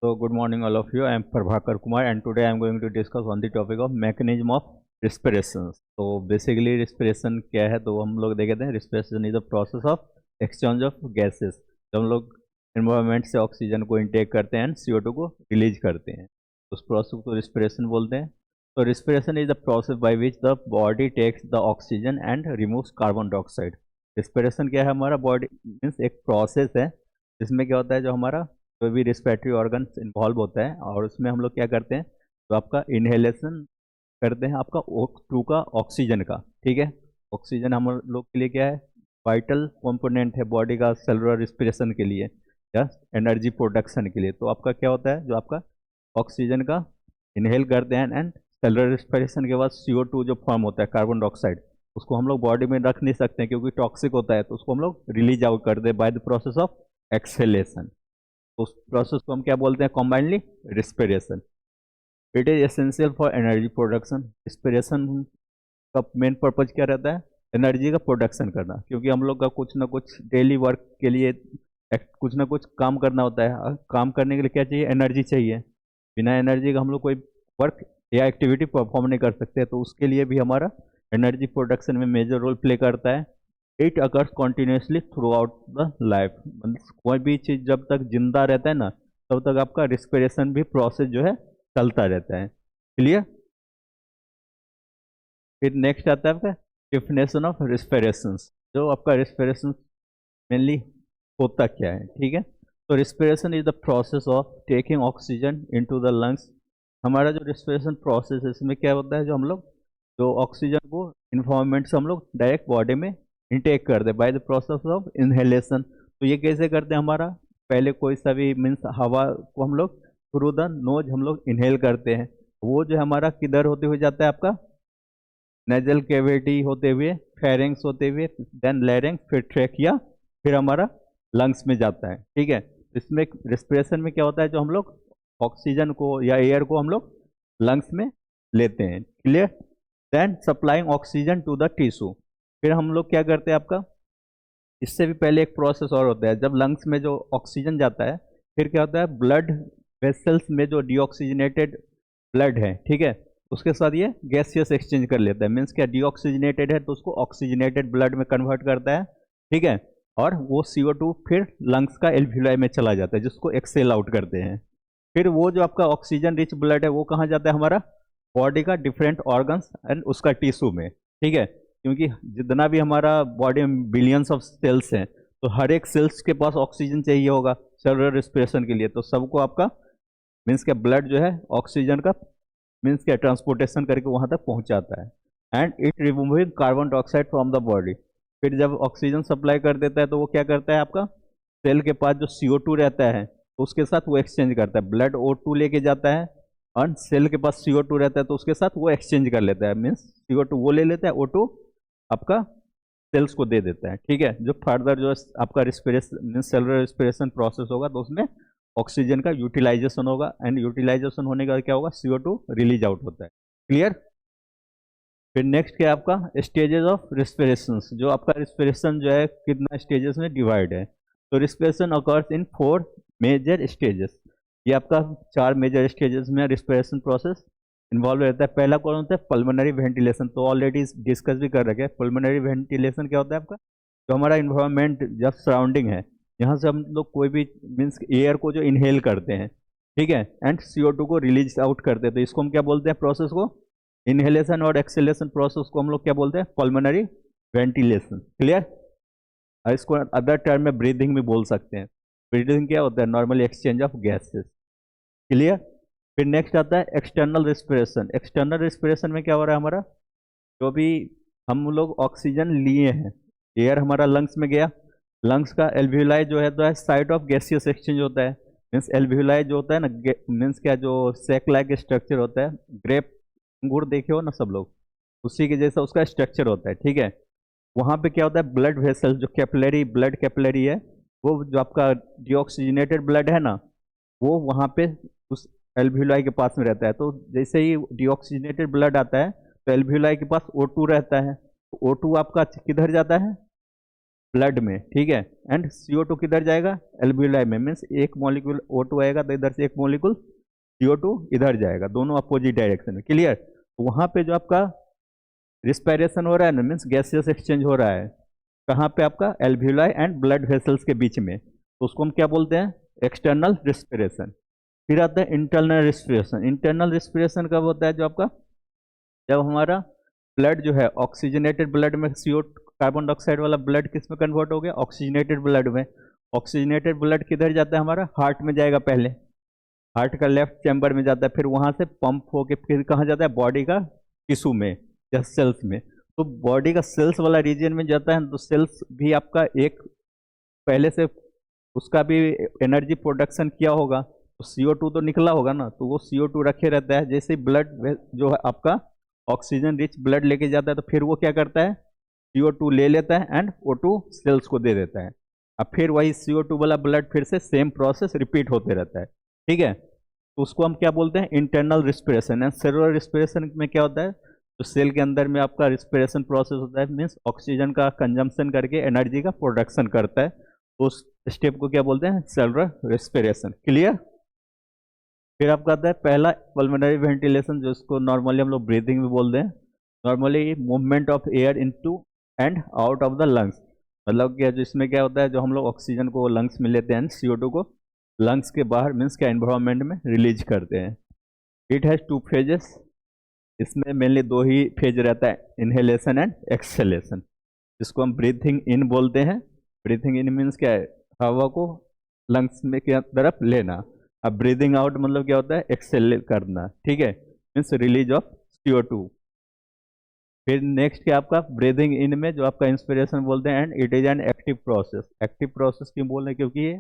So good morning all of you. I am Prabhakar Kumar and today I am going to discuss on the topic of mechanism of respiration. तो basically respiration क्या है, तो हम लोग देखते हैं respiration is the process of exchange of gases. तो हम लोग environment से ऑक्सीजन को इंटेक करते हैं, CO2 को रिलीज करते हैं, उस प्रोसेस को respiration बोलते हैं. तो respiration is the process by which the body takes the oxygen and removes carbon dioxide. respiration क्या है, हमारा बॉडी मीन्स एक प्रोसेस है जिसमें क्या होता है, जो हमारा कोई भी रिस्पिरेटरी ऑर्गन इन्वॉल्व होता है और उसमें हम लोग क्या करते हैं, तो आपका इनहेलेशन करते हैं आपका O2 का, ऑक्सीजन का. ठीक है, ऑक्सीजन हम लोग के लिए क्या है, वाइटल कंपोनेंट है बॉडी का सेलुलर रिस्पिरेशन के लिए या एनर्जी प्रोडक्शन के लिए. तो आपका क्या होता है, जो आपका ऑक्सीजन का इनहेल करते हैं एंड सेलुलर रिस्पिरेशन के बाद CO2 जो फॉर्म होता है कार्बन डाइऑक्साइड, उसको हम लोग बॉडी में रख नहीं सकते हैं क्योंकि टॉक्सिक होता है, तो उसको हम लोग रिलीज आउट करते हैं by the process of exhalation. तो उस प्रोसेस को हम क्या बोलते हैं, combinedly respiration. It is essential for energy production. Respiration का मेन पर्पज क्या रहता है, एनर्जी का प्रोडक्शन करना, क्योंकि हम लोग का कुछ ना कुछ डेली वर्क के लिए कुछ ना कुछ काम करना होता है. काम करने के लिए क्या चाहिए, एनर्जी चाहिए. बिना एनर्जी का हम लोग कोई वर्क या एक्टिविटी परफॉर्म नहीं कर सकते, तो उसके लिए भी हमारा एनर्जी प्रोडक्शन में मेजर रोल प्ले करता है. It occurs continuously through out the life. मतलब कोई भी चीज़ जब तक जिंदा रहता है ना, तब तक आपका रिस्पिरेशन भी प्रोसेस जो है चलता रहता है. क्लियर. फिर नेक्स्ट आता है आपका डिफिनेशन ऑफ रिस्पिरेशन. जो आपका रिस्पिरेशन मेनली होता क्या है, ठीक है. तो respiration is the process of taking oxygen into the lungs. हमारा जो रिस्पिरेशन प्रोसेस है, इसमें क्या होता है, जो हम लोग जो ऑक्सीजन को इन्वायरमेंट से हम लोग डायरेक्ट बॉडी में इंटेक करते हैं by the process of inhalation. तो ये कैसे करते हैं, हमारा पहले कोई सा भी मीन्स हवा को हम लोग थ्रू द नोज हम लोग इनहेल करते हैं. वो जो हमारा किधर होते हुए जाता है, आपका नेजल कैविटी होते हुए, फेरिंग्स होते हुए, देन लैरिंग्स, फिर ट्रेकिया, फिर हमारा लंग्स में जाता है. ठीक है. इसमें रिस्पिरेशन में क्या होता है, जो हम लोग ऑक्सीजन को या एयर को हम लोग लंग्स में लेते हैं. Clear. Then supplying oxygen to the tissue. फिर हम लोग क्या करते हैं, आपका इससे भी पहले एक प्रोसेस और होता है. जब लंग्स में जो ऑक्सीजन जाता है, फिर क्या होता है, ब्लड वेसल्स में जो डीऑक्सीजनेटेड ब्लड है, ठीक है, उसके साथ ये गैसियस एक्सचेंज कर लेता है. मीन्स क्या, डीऑक्सीजनेटेड है तो उसको ऑक्सीजनेटेड ब्लड में कन्वर्ट करता है. ठीक है. और वो CO2 फिर लंग्स का एल्वियोलाई में चला जाता है, जिसको एक्सेल आउट करते हैं. फिर वो जो आपका ऑक्सीजन रिच ब्लड है, वो कहाँ जाता है, हमारा बॉडी का डिफरेंट ऑर्गन्स एंड उसका टिश्यू में. ठीक है. क्योंकि जितना भी हमारा बॉडी में बिलियंस ऑफ सेल्स हैं, तो हर एक सेल्स के पास ऑक्सीजन चाहिए होगा सेलुलर रिस्पिरेशन के लिए. तो सबको आपका मीन्स क्या, ब्लड जो है ऑक्सीजन का मीन्स क्या ट्रांसपोर्टेशन करके वहाँ तक पहुँचाता है. And it removing carbon dioxide from the body. फिर जब ऑक्सीजन सप्लाई कर देता है, तो वो क्या करता है, आपका सेल के पास जो CO2 रहता है, तो उसके साथ वो एक्सचेंज करता है. ब्लड O2 लेके जाता है और सेल के पास CO2 रहता है, तो उसके साथ वो एक्सचेंज कर लेता है. मीन्स CO2 वो ले लेता है, O2 आपका सेल्स को दे देता है. ठीक है. जो फर्दर जो आपका रिस्पिरेशन सेलुलर रिस्पिरेशन प्रोसेस होगा, तो उसमें ऑक्सीजन का यूटिलाइजेशन होगा एंड यूटिलाइजेशन होने का क्या होगा, CO2 रिलीज आउट होता है. क्लियर. फिर नेक्स्ट क्या है, आपका स्टेजेस ऑफ रिस्पिरेशन. जो आपका रिस्पिरेशन जो है कितना स्टेजेस में डिवाइड है. तो respiration occurs in 4 major stages. ये आपका 4 मेजर स्टेजेस में रिस्पिरेशन प्रोसेस इन्वॉल्व रहता है. पहला कौन होता है, पल्मोनरी वेंटिलेशन. तो ऑलरेडी डिस्कस भी कर रखे हैं. पल्मोनरी वेंटिलेशन क्या होता है, आपका जो हमारा इन्वायरमेंट जब सराउंडिंग है, यहाँ से हम लोग कोई भी मीन्स एयर को जो इनहेल करते हैं, ठीक है, एंड CO2 को रिलीज आउट करते हैं, तो इसको हम क्या बोलते हैं, प्रोसेस को इनहेलेशन और एक्सेलेशन प्रोसेस को हम लोग क्या बोलते हैं, पल्मोनरी वेंटिलेशन. क्लियर. और इसको अदर टर्म में ब्रीदिंग भी बोल सकते हैं. ब्रीदिंग क्या होता है, normally exchange of gases. Clear. फिर नेक्स्ट आता है एक्सटर्नल रिस्पिरेशन. एक्सटर्नल रिस्पिरेशन में क्या हो रहा है, हमारा जो भी हम लोग ऑक्सीजन लिए हैं, एयर हमारा लंग्स में गया, लंग्स का एल्वियोलाई जो है, तो है साइट ऑफ गैसियस एक्सचेंज होता है. मीन्स एल्वियोलाई जो होता है ना, मीन्स क्या, जो सेक लाइक स्ट्रक्चर होता है, ग्रेप अंगूर देखे हो ना सब लोग, उसी के जैसा उसका स्ट्रक्चर होता है. ठीक है. वहाँ पे क्या होता है, ब्लड वेसल जो कैपिलरी ब्लड कैपिलरी है, वो जो आपका डीऑक्सीजनेटेड ब्लड है ना, वो वहाँ पे उस एल्वियोलाई के पास में रहता है. तो जैसे ही डीऑक्सीजनेटेड ब्लड आता है, तो एल्वियोलाई के पास O2 रहता है. तो O2 आपका किधर जाता है, ब्लड में, ठीक है। एंड CO2 किधर जाएगा, एल्ब्यूलाई में, मीन्स एक मॉलिक्यूल O2 आएगा तो इधर से एक मॉलिक्यूल CO2 इधर जाएगा, दोनों अपोजिट डायरेक्शन में, क्लियर। वहां पे जो आपका रिस्पायरेशन हो रहा है ना, मीन्स गैसियस एक्सचेंज हो रहा है, कहाँ पे आपका एल्ब्यूलाई एंड ब्लड वेसल्स के बीच में, तो उसको हम क्या बोलते हैं, एक्सटर्नल रिस्पिरेशन। फिर आता है इंटरनल रिस्पिरेशन। इंटरनल रिस्पिरेशन कब होता है, जो आपका जब हमारा ब्लड जो है ऑक्सीजनेटेड ब्लड में, CO कार्बन डाइऑक्साइड वाला ब्लड किस में कन्वर्ट हो गया, ऑक्सीजनेटेड ब्लड में। ऑक्सीजनेटेड ब्लड किधर जाता है, हमारा हार्ट में जाएगा, पहले हार्ट का लेफ्ट चैम्बर में जाता है, फिर वहां से पंप होके फिर कहाँ जाता है, बॉडी का टिश्यू में या सेल्स में। तो बॉडी का सेल्स वाला रीजन में जाता है, तो सेल्स भी आपका एक पहले से उसका भी एनर्जी प्रोडक्शन किया होगा, तो CO2 तो निकला होगा ना, तो वो CO2 रखे रहता है। जैसे ब्लड जो है आपका ऑक्सीजन रिच ब्लड लेके जाता है, तो फिर वो क्या करता है, CO2 ले लेता है एंड O2 सेल्स को दे देता है। अब फिर वही CO2 वाला ब्लड फिर से सेम प्रोसेस रिपीट होते रहता है, ठीक है। तो उसको हम क्या बोलते हैं, internal respiration. And cellular respiration में क्या होता है, तो सेल के अंदर में आपका रिस्पिरेशन प्रोसेस होता है, मीन्स ऑक्सीजन का कंजम्पशन करके एनर्जी का प्रोडक्शन करता है, तो उस स्टेप को क्या बोलते हैं, सेलुलर रिस्पिरेशन, क्लियर। फिर आपका आता है पहला पल्मोनरी वेंटिलेशन, जो इसको नॉर्मली हम लोग ब्रीथिंग भी बोलते हैं। Normally movement of air into and out of the lungs, मतलब क्या, जिसमें क्या होता है, जो हम लोग ऑक्सीजन को लंग्स में लेते हैं, CO2 को लंग्स के बाहर मीन्स क्या एनवायरमेंट में रिलीज करते हैं। इट हैज़ 2 फेजेस, इसमें मेनली 2 ही फेज रहता है, इनहेलेशन एंड एक्सहेलेशन, जिसको हम ब्रीथिंग इन बोलते हैं। ब्रीथिंग इन मीन्स क्या है, हवा को लंग्स में की तरफ लेना। अब ब्रीदिंग आउट मतलब क्या होता है, एक्सहेल करना, ठीक है, मीन्स रिलीज ऑफ CO2। फिर नेक्स्ट क्या आपका ब्रीदिंग इन में जो आपका इंस्पिरेशन बोलते हैं, and it is an active process. Active process क्यों बोल रहे हैं, क्योंकि ये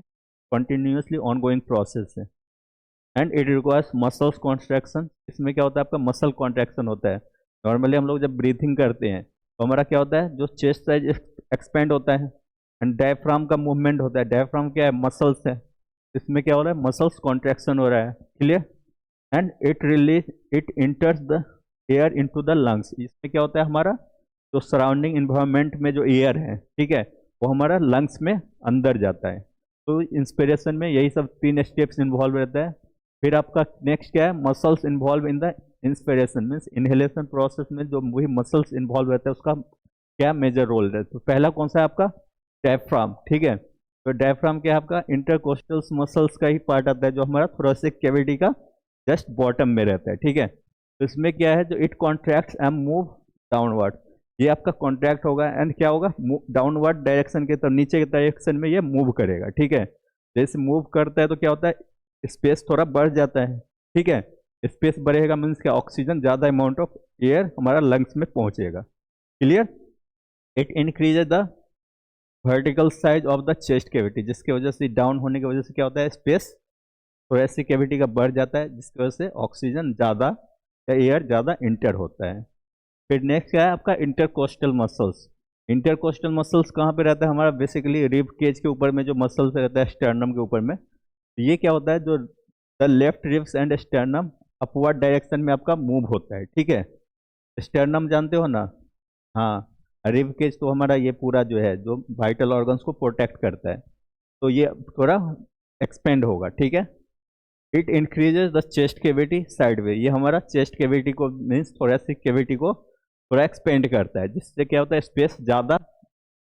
कंटिन्यूसली ऑनगोइंग प्रोसेस है। And it requires muscles contraction, इसमें क्या होता है, आपका मसल कॉन्ट्रैक्शन होता है। नॉर्मली हम लोग जब ब्रीथिंग करते हैं तो हमारा क्या होता है, जो चेस्ट साइज एक्सपेंड होता है, एंड डायफ्राम का मूवमेंट होता है। डायफ्राम क्या है, मसल्स है, इसमें क्या हो रहा है, मसल्स कॉन्ट्रैक्शन हो रहा है, clear. And it इंटर्स the air into the lungs, इसमें क्या होता है, हमारा जो सराउंडिंग इन्वायरमेंट में जो एयर है, ठीक है, वो हमारा लंग्स में अंदर जाता है। तो इंस्पिरेशन में यही सब 3 स्टेप्स इन्वॉल्व रहता है। फिर आपका नेक्स्ट क्या है, muscles involve in the inspiration, means inhalation process में जो वही मसल्स इन्वॉल्व रहता है, उसका क्या मेजर रोल रहता है। तो पहला कौन सा है आपका, डायफ्राम, ठीक है। तो डायफ्राम क्या है आपका, इंटरकोस्टल मसल्स का ही पार्ट आता है, जो हमारा थोरेसिक कैविटी का जस्ट बॉटम में रहता है, ठीक है। तो इसमें क्या है, जो it contracts and move downward, ये आपका कॉन्ट्रैक्ट होगा एंड क्या होगा, डाउनवर्ड डायरेक्शन के तरफ, नीचे के डायरेक्शन में ये मूव करेगा, ठीक है। जैसे मूव करता है तो क्या होता है, स्पेस थोड़ा बढ़ जाता है, ठीक है। स्पेस बढ़ेगा मीन्स क्या, ऑक्सीजन ज़्यादा अमाउंट ऑफ एयर हमारा लंग्स में पहुंचेगा, clear. It increase the vertical size of the chest cavity, जिसकी वजह से डाउन होने की वजह से क्या होता है, स्पेस थोरेसिक कैविटी का बढ़ जाता है, जिसकी वजह से ऑक्सीजन ज़्यादा या एयर ज़्यादा इंटर होता है। फिर नेक्स्ट क्या है आपका, इंटरकोस्टल मसल्स। इंटरकोस्टल मसल्स कहाँ पे रहता है हमारा, बेसिकली रिब केज के ऊपर में जो मसल्स रहता है, स्टर्नम के ऊपर में। तो ये क्या होता है, जो the left ribs and sternum upward direction में आपका मूव होता है, ठीक है। स्टर्नम जानते हो ना, हाँ। रिब केज तो हमारा ये पूरा जो है, जो वाइटल ऑर्गन्स को प्रोटेक्ट करता है, तो ये थोड़ा एक्सपेंड होगा, ठीक है। It increases the chest cavity sideway, ये हमारा चेस्ट कैविटी को मीन्स थोरेसिक कैविटी को थोड़ा एक्सपेंड करता है, जिससे क्या होता है, स्पेस ज़्यादा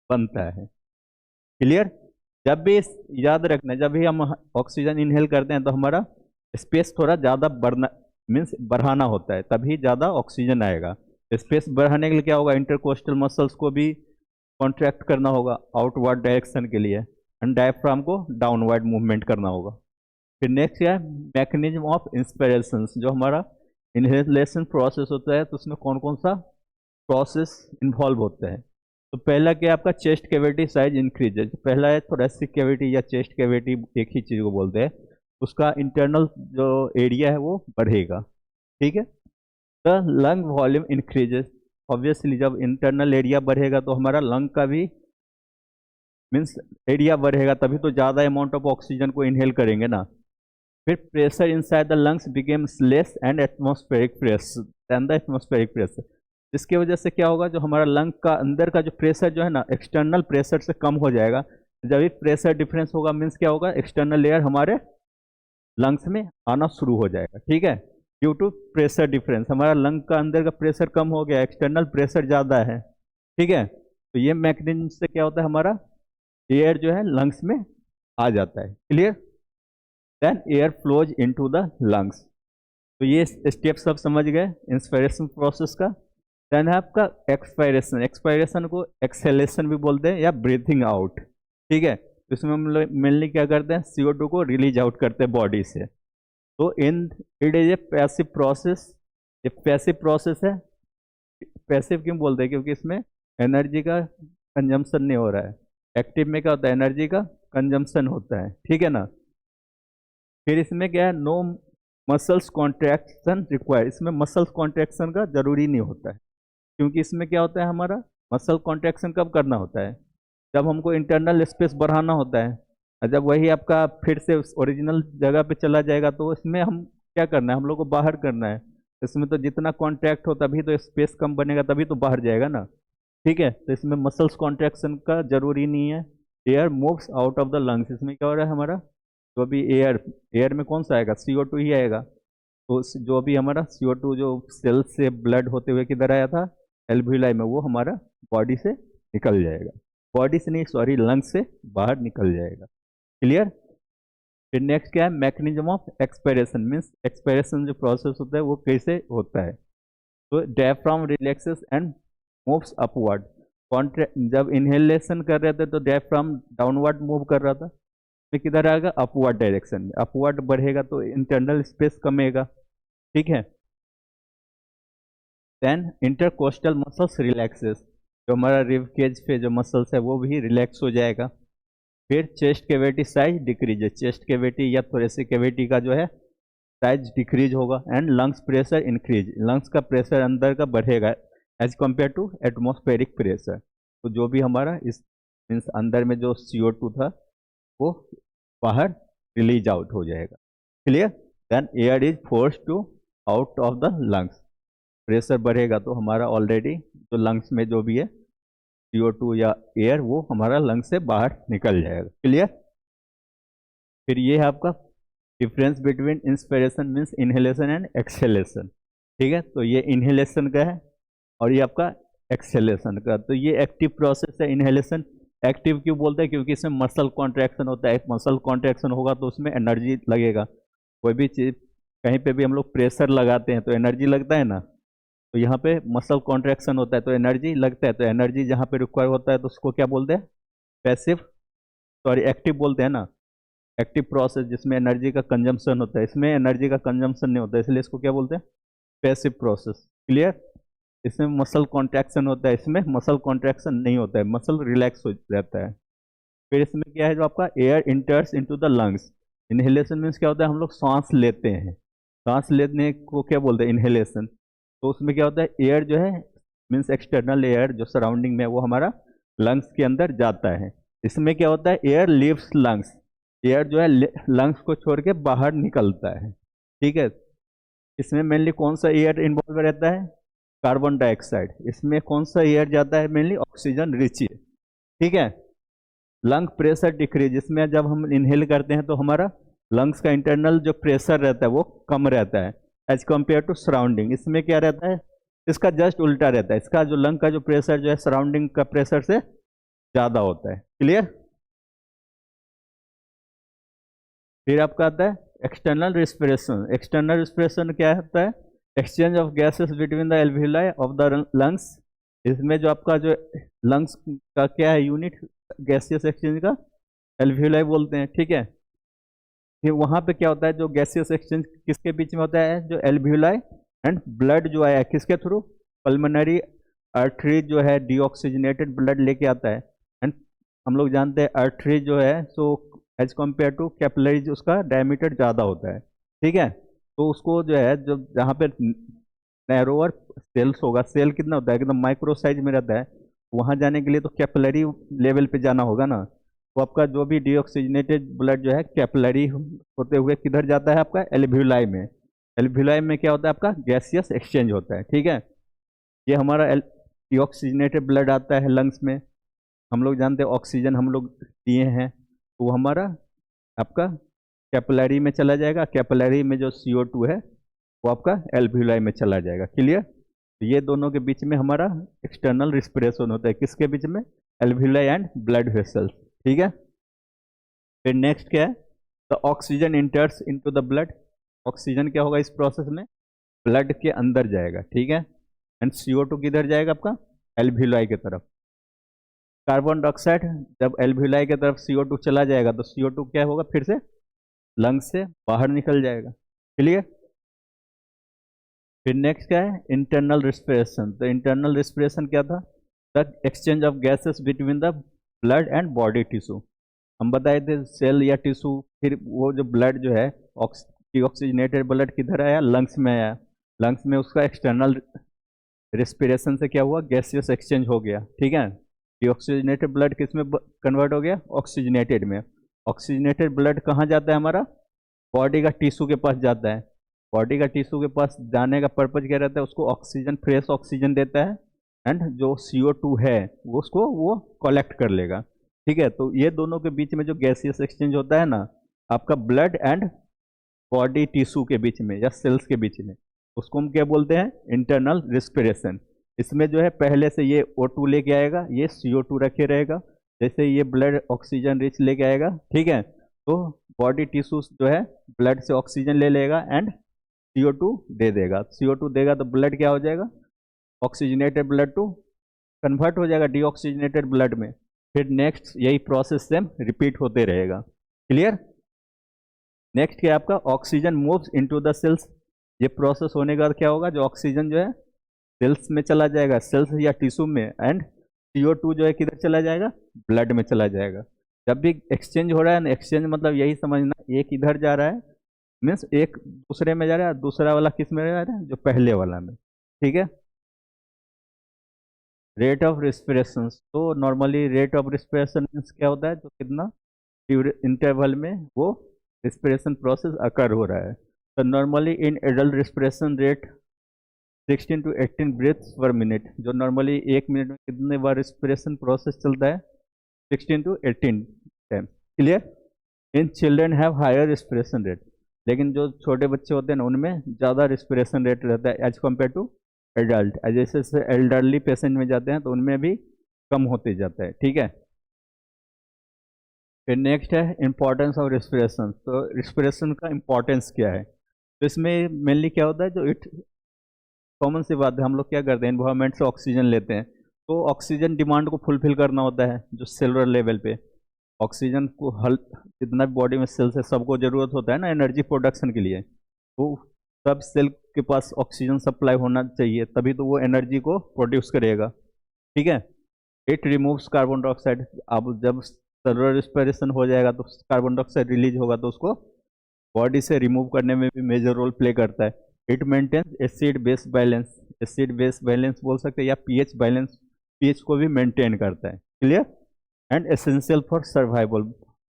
बनता है, क्लियर। जब भी याद रखना, जब भी हम ऑक्सीजन इनहेल करते हैं तो हमारा स्पेस थोड़ा ज़्यादा बढ़ना मीन्स बढ़ाना होता है, तभी ज़्यादा ऑक्सीजन आएगा। स्पेस बढ़ाने के लिए क्या होगा, इंटरकोस्टल मसल्स को भी कॉन्ट्रैक्ट करना होगा आउटवर्ड डायरेक्शन के लिए, एंड डायफ्राम को डाउनवर्ड मूवमेंट करना होगा। फिर नेक्स्ट क्या है, मैकेनिज्म ऑफ इंस्पिरेशन, जो हमारा इनहेलेशन प्रोसेस होता है, तो उसमें कौन कौन सा प्रोसेस इन्वॉल्व होता है। तो पहला क्या आपका, चेस्ट कैविटी साइज इंक्रीजेज। पहला है थोरेसिक कैविटी या चेस्ट कैविटी, एक ही चीज़ को बोलते हैं, उसका इंटरनल जो एरिया है वो बढ़ेगा, ठीक है। The lung volume increases, obviously जब इंटरनल एरिया बढ़ेगा तो हमारा लंग का भी मीन्स एरिया बढ़ेगा, तभी तो ज़्यादा अमाउंट ऑफ ऑक्सीजन को इनहेल करेंगे ना। फिर pressure inside the lungs becomes less and atmospheric pressure than the atmospheric pressure, जिसकी वजह से क्या होगा, जो हमारा लंग का अंदर का जो प्रेशर जो है ना, एक्सटर्नल प्रेशर से कम हो जाएगा। जब भी प्रेशर डिफरेंस होगा मीन्स क्या होगा, एक्सटर्नल एयर हमारे लंग्स में आना शुरू हो जाएगा। ठीक है, ड्यू टू प्रेशर डिफरेंस हमारा लंग का अंदर का प्रेशर कम हो गया, एक्सटर्नल प्रेशर ज़्यादा है। ठीक है, तो ये मैकेनिज्म से क्या होता है, हमारा एयर जो है लंग्स में आ जाता है। Clear? Then air flows into the lungs. तो ये स्टेप सब समझ गए इंस्पिरेशन प्रोसेस का। देन है आपका एक्सपायरेशन। एक्सपायरेशन को एक्सेलेशन भी बोलते हैं या ब्रीथिंग आउट। ठीक है, तो इसमें हम लोग मेनली क्या करते हैं, CO2 को रिलीज आउट करते हैं बॉडी से। तो in it is a passive process. ये पैसिव प्रोसेस है। पैसिव क्यों बोलते हैं, क्योंकि इसमें एनर्जी का कंजम्पशन नहीं हो रहा है। एक्टिव में क्या होता है, एनर्जी का कंजम्पशन होता है। ठीक है ना। फिर इसमें क्या है, नो मसल्स कॉन्ट्रैक्शन रिक्वायर। इसमें मसल्स कॉन्ट्रैक्शन का जरूरी नहीं होता है, क्योंकि इसमें क्या होता है, हमारा मसल कॉन्ट्रैक्शन कब करना होता है, जब हमको इंटरनल स्पेस बढ़ाना होता है। और जब वही आपका फिर से ओरिजिनल जगह पे चला जाएगा तो इसमें हम क्या करना है, हम लोग को बाहर करना है। इसमें तो जितना कॉन्ट्रैक्ट हो तभी तो स्पेस कम बनेगा, तभी तो बाहर जाएगा ना। ठीक है, तो इसमें मसल्स कॉन्ट्रैक्शन का जरूरी नहीं है। Air moves out of the lungs. इसमें क्या हो रहा है, हमारा जो भी एयर में कौन सा आएगा, CO2 ही आएगा। तो जो भी हमारा CO2 जो सेल से ब्लड होते हुए किधर आया था, एल्वियोलाई में, वो हमारा बॉडी से निकल जाएगा। बॉडी से नहीं, सॉरी, लंग्स से बाहर निकल जाएगा। क्लियर? फिर नेक्स्ट क्या है, mechanism of expiration. Means expiration जो प्रोसेस होता है वो कैसे होता है। तो diaphragm relaxes and moves upward. जब इनहेलेशन कर रहे थे तो डायफ्राम डाउनवर्ड मूव कर रहा था, फिर किधर आएगा, अपवर्ड डायरेक्शन में। अपवर्ड बढ़ेगा तो इंटरनल स्पेस कमेगा। ठीक है। Then intercostal muscles relaxes. जो हमारा रिब केज पे जो मसल्स है वो भी रिलैक्स हो जाएगा। फिर chest cavity size decrease. Chest cavity या थोरेसिक कैविटी का जो है साइज डिक्रीज होगा। And lungs pressure increase. लंग्स का प्रेशर अंदर का बढ़ेगा as compare to atmospheric pressure. तो जो भी हमारा इस मीन्स अंदर में जो CO2 था वो बाहर रिलीज आउट हो जाएगा। Clear? Then air is force to out of the lungs. Pressure बढ़ेगा तो हमारा ऑलरेडी जो लंग्स में जो भी है CO2 या एयर वो हमारा लंग्स से बाहर निकल जाएगा। क्लियर? फिर ये है आपका difference between inspiration means inhalation and exhalation. ठीक है, तो ये इनहेलेशन का है और ये आपका एक्सहेलेशन का। तो ये एक्टिव प्रोसेस है इनहेलेशन। एक्टिव क्यों बोलते हैं, क्योंकि इसमें मसल कॉन्ट्रैक्शन होता है। मसल कॉन्ट्रैक्शन होगा तो उसमें एनर्जी लगेगा। कोई भी चीज़ कहीं पे भी हम लोग प्रेशर लगाते हैं तो एनर्जी लगता है ना। तो यहाँ पे मसल कॉन्ट्रैक्शन होता है तो एनर्जी लगता है। तो एनर्जी जहाँ पे रिक्वायर होता है तो उसको क्या बोलते हैं, पैसिव, सॉरी एक्टिव बोलते हैं ना। एक्टिव प्रोसेस जिसमें एनर्जी का कंजम्पशन होता है, इसमें एनर्जी का कंजम्पशन नहीं होता है, इसलिए इसको क्या बोलते हैं, पैसिव प्रोसेस। क्लियर? इसमें मसल कॉन्ट्रैक्शन होता है, इसमें मसल कॉन्ट्रैक्शन नहीं होता है, मसल रिलैक्स हो जाता है। फिर इसमें क्या है, जो आपका air इंटर्स into the lungs. Inhalation means क्या होता है, हम लोग सांस लेते हैं। सांस लेने को क्या बोलते हैं, इनहेलेशन। तो उसमें क्या होता है, एयर जो है मीन्स एक्सटर्नल एयर जो सराउंडिंग में है वो हमारा लंग्स के अंदर जाता है। इसमें क्या होता है, एयर लीव्स लंग्स। एयर जो है लंग्स को छोड़ के बाहर निकलता है। ठीक है, इसमें मेनली कौन सा एयर इन्वॉल्व रहता है, कार्बन डाइऑक्साइड। इसमें कौन सा एयर जाता है, मेनली ऑक्सीजन रिच एयर। ठीक है। Lung pressure decrease. इसमें जब हम इनहेल करते हैं तो हमारा लंग्स का इंटरनल जो प्रेशर रहता है वो कम रहता है एज कंपेयर टू सराउंडिंग। इसमें क्या रहता है, इसका जस्ट उल्टा रहता है। इसका जो लंग का जो प्रेशर जो है सराउंडिंग का प्रेशर से ज़्यादा होता है। क्लियर? फिर आपका आता है एक्सटर्नल रिस्पिरेशन। एक्सटर्नल रिस्पिरेशन क्या होता है, exchange of gases between the alveoli of the lungs. इसमें जो आपका जो लंग्स का क्या है यूनिट, गैसियस एक्सचेंज का एल्वियोलाई बोलते हैं। ठीक है, फिर वहाँ पे क्या होता है, जो गैसियस एक्सचेंज किसके बीच में होता है, जो एल्वियोलाई एंड ब्लड जो आया किसके थ्रू, पल्मोनरी आर्टरी जो है डीऑक्सीजनेटेड ब्लड लेके आता है। एंड हम लोग जानते हैं आर्टरी जो है so as compare to capillaries उसका डायमीटर ज़्यादा होता है। ठीक है, तो उसको जो है जब जहाँ पे नैरोअर सेल्स होगा, सेल कितना होता है, एकदम माइक्रो साइज में रहता है, वहाँ जाने के लिए तो कैपिलरी लेवल पे जाना होगा ना। तो आपका जो भी डीऑक्सीजनेटेड ब्लड जो है कैपिलरी होते हुए किधर जाता है, आपका एल्वियोलाई में। एल्वियोलाई में क्या होता है, आपका गैसियस एक्सचेंज होता है। ठीक है, ये हमारा ऑक्सीजनेटेड ब्लड आता है लंग्स में, हम लोग जानते हैं ऑक्सीजन हम लोग दिए हैं, तो वो हमारा आपका कैपिलरी में चला जाएगा, कैपिलरी में जो CO2 है वो आपका एल्वियोलाई में चला जाएगा। क्लियर? तो ये दोनों के बीच में हमारा एक्सटर्नल रिस्पिरेशन होता है, किसके बीच में? Alveoli and blood vessels. ठीक है, फिर नेक्स्ट क्या है? The oxygen इंटर्स into the blood. Oxygen क्या होगा इस प्रोसेस में? ब्लड के अंदर जाएगा। ठीक है, एंड CO2 किधर जाएगा आपका? एल्वियोलाई की तरफ। कार्बन डाइऑक्साइड जब एल्वियोलाई की तरफ CO2 चला जाएगा तो CO2 क्या होगा? फिर से लंग्स से बाहर निकल जाएगा। क्लियर? फिर नेक्स्ट क्या है? Internal respiration. तो इंटरनल रिस्पिरेशन क्या था? The exchange of gases between the blood and body tissue. हम बताए थे सेल या टिश्यू, फिर वो जो ब्लड जो है ऑक्सीजनेटेड ब्लड किधर आया? लंग्स में आया। लंग्स में उसका एक्सटर्नल रिस्पिरेशन से क्या हुआ? गैसियस एक्सचेंज हो गया। ठीक है, डीऑक्सीजनेटेड ब्लड किस में कन्वर्ट हो गया? ऑक्सीजनेटेड में। ऑक्सीजनेटेड ब्लड कहाँ जाता है हमारा? बॉडी का टिश्यू के पास जाता है। बॉडी का टिश्यू के पास जाने का पर्पज क्या रहता है? उसको ऑक्सीजन, फ्रेश ऑक्सीजन देता है, एंड जो CO2 है वो उसको वो कलेक्ट कर लेगा। ठीक है, तो ये दोनों के बीच में जो गैसियस एक्सचेंज होता है ना आपका ब्लड एंड बॉडी टिश्यू के बीच में या सेल्स के बीच में, उसको हम क्या बोलते हैं? Internal respiration. इसमें जो है पहले से ये O2 लेके आएगा, ये CO2 रखे रहेगा, जैसे ये ब्लड ऑक्सीजन रिच लेके आएगा। ठीक है, तो बॉडी टिश्यूज जो है ब्लड से ऑक्सीजन ले लेगा एंड CO2 दे देगा। CO2 देगा तो ब्लड क्या हो जाएगा? ऑक्सीजनेटेड ब्लड टू कन्वर्ट हो जाएगा डीऑक्सीजनेटेड ब्लड में। फिर नेक्स्ट यही प्रोसेस सेम रिपीट होते रहेगा। क्लियर? नेक्स्ट क्या आपका? Oxygen moves into the cells. ये प्रोसेस होने के बाद क्या होगा? जो ऑक्सीजन जो है सेल्स में चला जाएगा, सेल्स या टिश्यू में, एंड CO2 जो है किधर चला जाएगा? ब्लड में चला जाएगा। जब भी एक्सचेंज हो रहा है ना, एक्सचेंज मतलब यही समझना, एक इधर जा रहा है मीन्स एक दूसरे में जा रहा है, दूसरा वाला किस में जा रहा है? जो पहले वाला में। ठीक है, रेट ऑफ रिस्पिरेशन। तो normally rate of respiration means क्या होता है? तो कितना इंटरवल में वो रिस्पिरेशन प्रोसेस अकर हो रहा है। तो normally in adult respiration rate 16 to 18 breaths पर मिनट। जो नॉर्मली 1 मिनट में कितने बार रिस्पिरेशन प्रोसेस चलता है? 16 to 18 time. Clear? In children have higher respiration rate. लेकिन जो छोटे बच्चे होते हैं ना उनमें ज़्यादा रिस्पिरेशन रेट रहता है एज कम्पेयर टू एडल्ट। जैसे जैसे एल्डरली पेशेंट में जाते हैं तो उनमें भी कम होते जाता है। ठीक है, फिर नेक्स्ट है इंपॉर्टेंस ऑफ रिस्पिरेशन। तो रिस्पिरेशन का इंपॉर्टेंस क्या है? तो इसमें मेनली क्या होता है? जो इट कॉमन सी बात है, हम लोग क्या करते हैं? एनवायरमेंट से ऑक्सीजन लेते हैं, तो ऑक्सीजन डिमांड को फुलफिल करना होता है जो सेलुलर लेवल पे। ऑक्सीजन को हल जितना भी बॉडी में सेल्स है सबको ज़रूरत होता है ना एनर्जी प्रोडक्शन के लिए, तो सब सेल के पास ऑक्सीजन सप्लाई होना चाहिए, तभी तो वो एनर्जी को प्रोड्यूस करेगा। ठीक है, इट रिमूव्स कार्बन डाइऑक्साइड। अब जब सेलुलर रिस्पिरेशन हो जाएगा तो कार्बन डाइऑक्साइड रिलीज होगा, तो उसको बॉडी से रिमूव करने में भी मेजर रोल प्ले करता है। It maintains acid base balance. Acid base balance बोल सकते हैं या pH बैलेंस, pH को भी मेंटेन करता है। Clear? And essential for survival.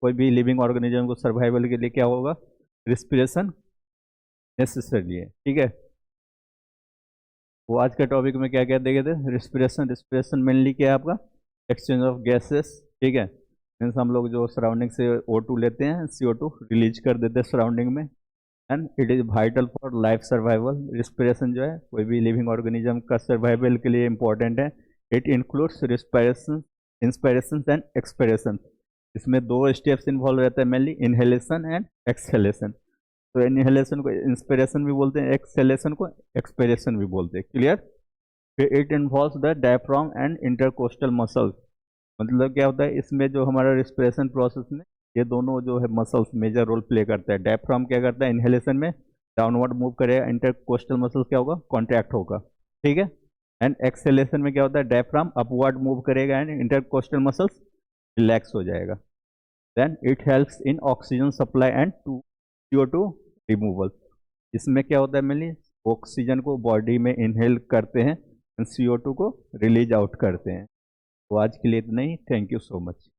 कोई भी लिविंग ऑर्गेनिज्म को सर्वाइवल के लिए क्या होगा? रिस्पिरेशन नेसेसरी है। ठीक है, वो आज के टॉपिक में क्या क्या देखे थे? रिस्पिरेशन। रिस्पिरेशन मेनली क्या है आपका? Exchange of gases. ठीक है, मीन्स हम लोग जो सराउंडिंग से O2 लेते हैं, CO2 रिलीज कर देते हैं सराउंडिंग में, and it is vital for life survival. Respiration जो है कोई भी लिविंग ऑर्गेनिज्म का सर्वाइवल के लिए इंपॉर्टेंट है। It includes respiration, inspiration and expiration. इसमें 2 स्टेप्स इन्वॉल्व रहते हैं मेनली, इनहेलेशन एंड एक्सहेलेशन। तो इनहेलेशन को इंस्पिरेशन भी बोलते हैं, एक्सहेलेशन को एक्सपिरेशन भी बोलते हैं। क्लियर? फिर it involves the diaphragm and intercostal muscles. मतलब क्या होता है इसमें? जो हमारा रिस्पिरेशन प्रोसेस में ये दोनों जो है मसल्स मेजर रोल प्ले करता है। डायफ्राम क्या करता है? इनहेलेशन में डाउनवर्ड मूव करेगा, इंटरकोस्टल मसल क्या होगा? कॉन्ट्रैक्ट होगा। ठीक है, एंड एक्सेलेशन में क्या होता है? डायफ्राम अपवर्ड मूव करेगा एंड इंटरकोस्टल मसल्स रिलैक्स हो जाएगा। Then it helps in oxygen supply and to CO2 removal. इसमें क्या होता है? मेनली ऑक्सीजन को बॉडी में इनहेल करते हैं, CO2 को रिलीज आउट करते हैं। तो आज के लिए इतना ही। Thank you so much.